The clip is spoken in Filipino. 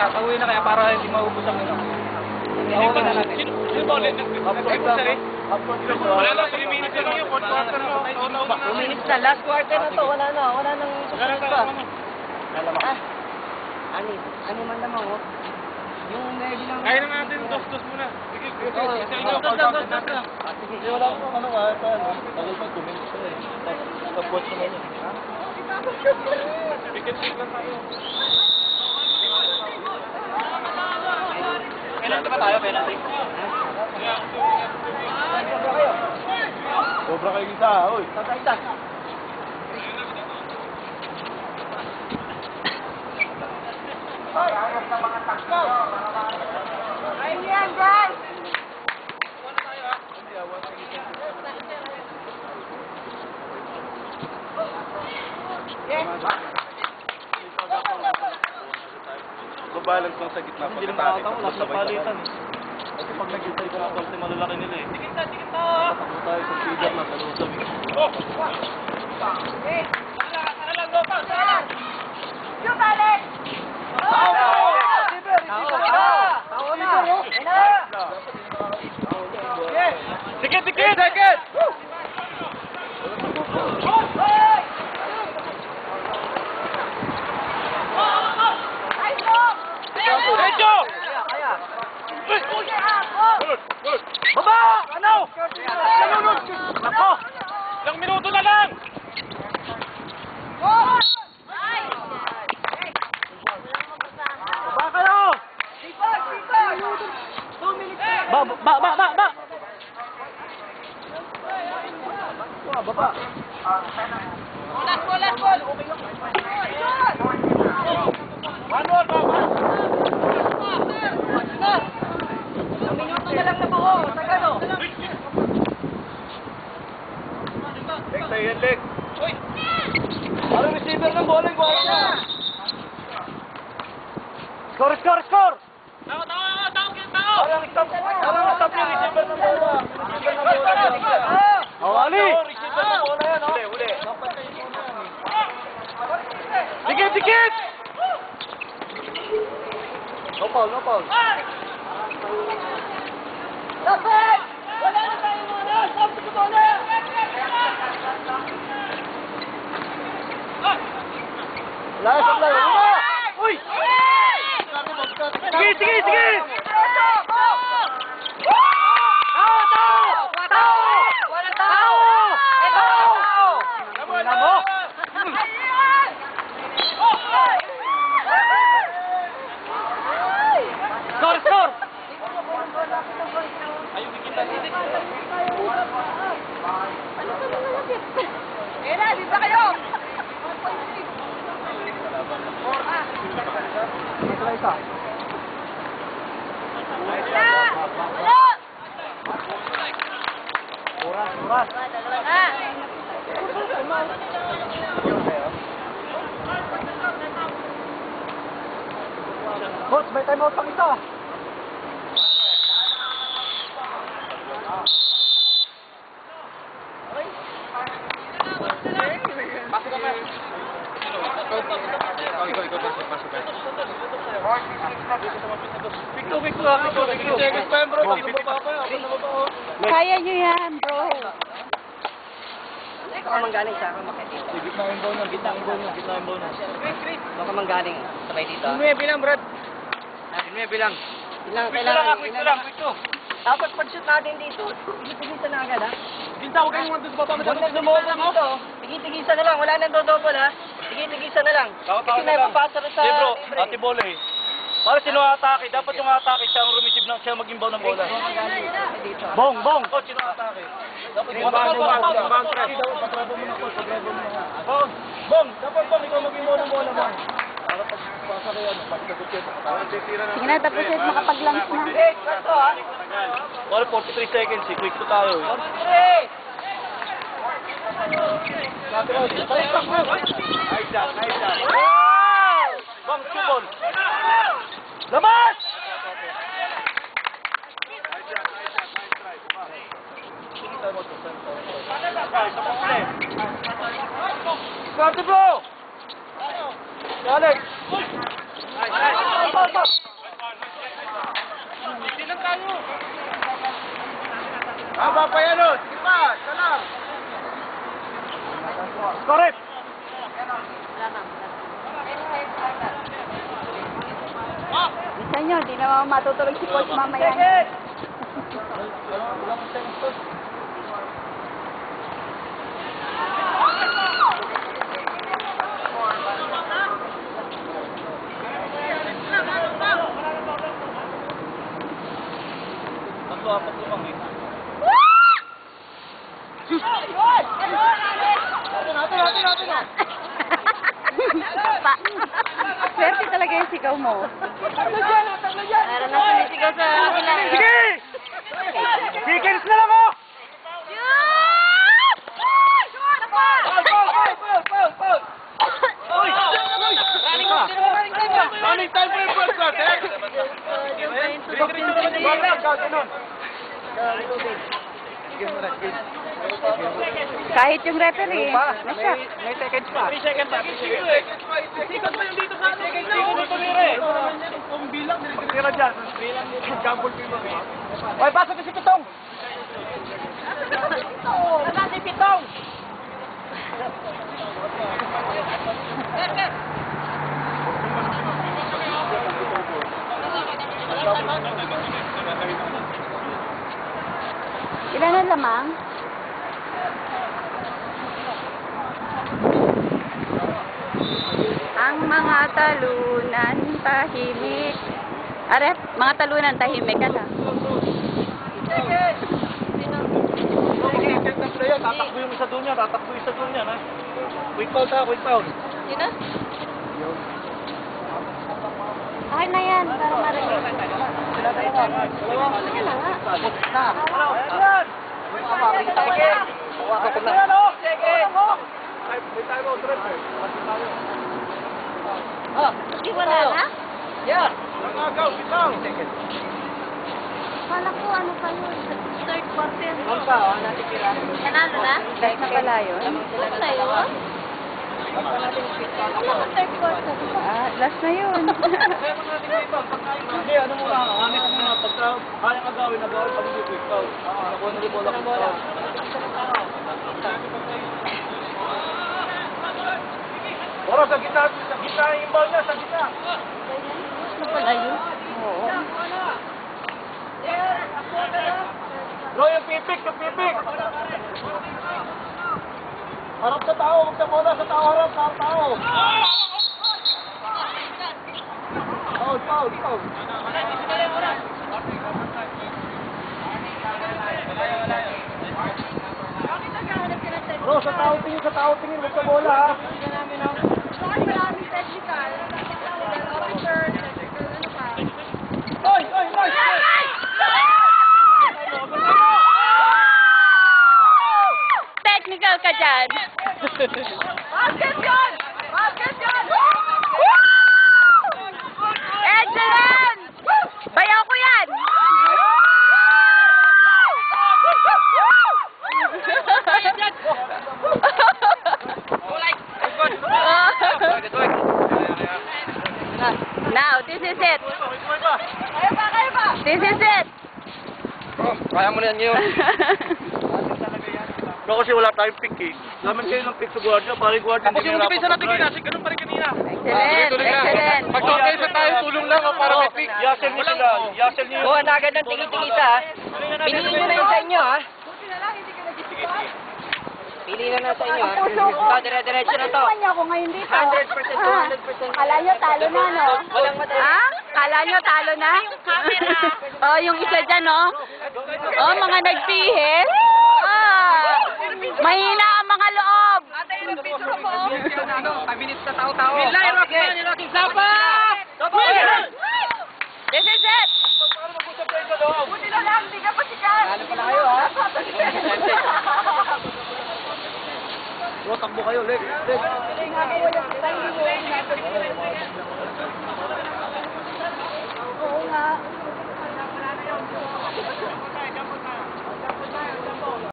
kaya, pauwi na kaya para hindi maubos ang ano. Ako na natin. Sino ba ulit? Wala na, 3 minutes na lang yun. 4 quarter na. 2 minutes na, last quarter na to. Wala na, wala nang susunod pa. Ano man naman, oh. Yung medyo lang... Kaya na natin, dos-dos muna. Sige, dos lang. Sige, wala akong ano nga, tagal pa 2 minutes na eh. Tapos naman yun. Picket-pick lang tayo. Penalty ba tayo, penalty? Sobra kayo isa, oy. Isa. Ayun yan, guys! Babalance lang sa gitna. Hindi naman makakatawa, wala sa palitan eh. Kasi pag nag-isay ka lang, kasi malalaki nila eh. Tikit na! Takbo tayo sa feeder na kalusap eh. Sana lang, Gopa! Sana lang! Yung balik! Tikit! Tikit! Derecho! Baba! Ano? Nako! Ilang minuto na lang! Baba kayo! Ba! Baba! Last ball! One more, Baba! Ang minuto na lang na buo, Sagano. Leg tayo yan, leg. Uy! Ano receiver ng bola, yung bola niya? Score! Tao! Parang stop yung receiver ng bola. Receiver ng bola. Awali! Receiver ng bola yan, oh. Huli. Dikit! No foul. Dapat! Wala na tayo muna! Stop sa bola! Last play. Uy! Sige! Score! Ayun, kita. Era, di ba kayo? Oras. Coach, may time out pang isa. Pasok ka pa. Ikaw, pasok ka. Picto. Seconds pa yan, bro. Kaya nyo yan, bro. Baka manggaling sa akin makikita. Gitna yung bola. Baka manggaling sabay dito. 9 lang, Brad. 9 lang. Quick lang. Tapos pag-shoot natin dito, tigit-tigisan na agad, ha? Binta, huwag kayong mandun sa baba. Huwag na dumobo dito. Tigit-tigisan na lang. Wala nang dodobol, ha? Tigit-tigisan na lang. Kasi na ipapasa rin sa... Bro, ate bola eh. Para sino atake, dapat yung atake siya ang rumiceive ng siya mag-imbaw ng bola. Bong! Coach, sino atake? Dapat yung Bong! Dapat bong, ikaw mag-imbaw ng bola, bong. Para pagpasa ko yan, pagkagot yan. Sige na, tapos yun, makapag-lunch na. Ito, ha? Wala, 43 seconds eh. Quick to tayo eh. 43! Bong, subol! Labas! Swerte, bro! Alex! Haba pa yan, oh. Sige pa, salam. Correct! Isa nyo, di naman matutulog si coach mamaya. Tatlo, apat lumang eh. Pa. Swerte talaga yung sigaw mo. Meron na sumisigaw sa kabila. Sige! Seconds na lang oh! Running time for your first shot, eh? Kahit yung referee, na-shock. May seconds pa. 3 seconds pa. 3 seconds pa yung dito sa atin. Dito tumira eh. Kung bilang, pagtira dyan. Gamble mo. Hoy, pasok na si Pitong! Nasaan si Pitong? Ilan ang lamang? Ang mga talunan tahimik. Arep, mga talunan tahimik ka na. Tatakbo yung isa doon niya, tatakbo yung isa doon niya, ha? Quick foul ta, quick foul. Sino? Okay na yan, para marinig. Hindi wala na? Yeah. Kala ko ano pa yun? Third quarter. Nanalo na? Kahit na pala yun? Last na yun? Wala ka third quarter. Ah, last na yun. Hindi, ano muna, hanip muna. Pagka kayang agawin, pag hindi quick foul. Nakuha na rin bola quick foul. Ora, sa gitna yung ball niya, sa gitna. Na pala yun? Oo. Bro, yung pipik. Harap sa tao, huwag sa bola, sa tao, harap, tao. Foul. Bro, sa tao tingin, huwag sa bola, ha. Maraming technical. Officer, Oy! technical ka dyan. Basket yan! Excellent! Bayaw ko yan! Now, this is it. Kaya pa! This is it. Kaya mo na yan yun. No, kasi wala tayong pick eh. Laman kayo ng pick sa guardia, pari guardia. Tapos yung motivation natin kanina, ganun pa rin kanina. Excellent. Pag-organize tayo, tulong lang o para may pick. Yasel niyo sila. Yasel niyo. Oo, nagad ng tingin-tingita, ha? Pinili nyo na yun sa inyo, ha? Pili na sa inyo, ha? Ito, dire-diretso na to. Ano niya ako ngayon dito? 100%. Kala nyo talo na, no? Walang madali. Ha? Kala nyo talo na? Oh, yung isa dyan, no? Oh, mga nagpihis. Ah, mahina ang mga loob. Ano, 5 minutes na tao-tao. Nilaking Zapa! This is it. Buti na lang, di ka pa sikat. Lalo pa na kayo, ha? Bro, takbo kayo, leg. Oo nga.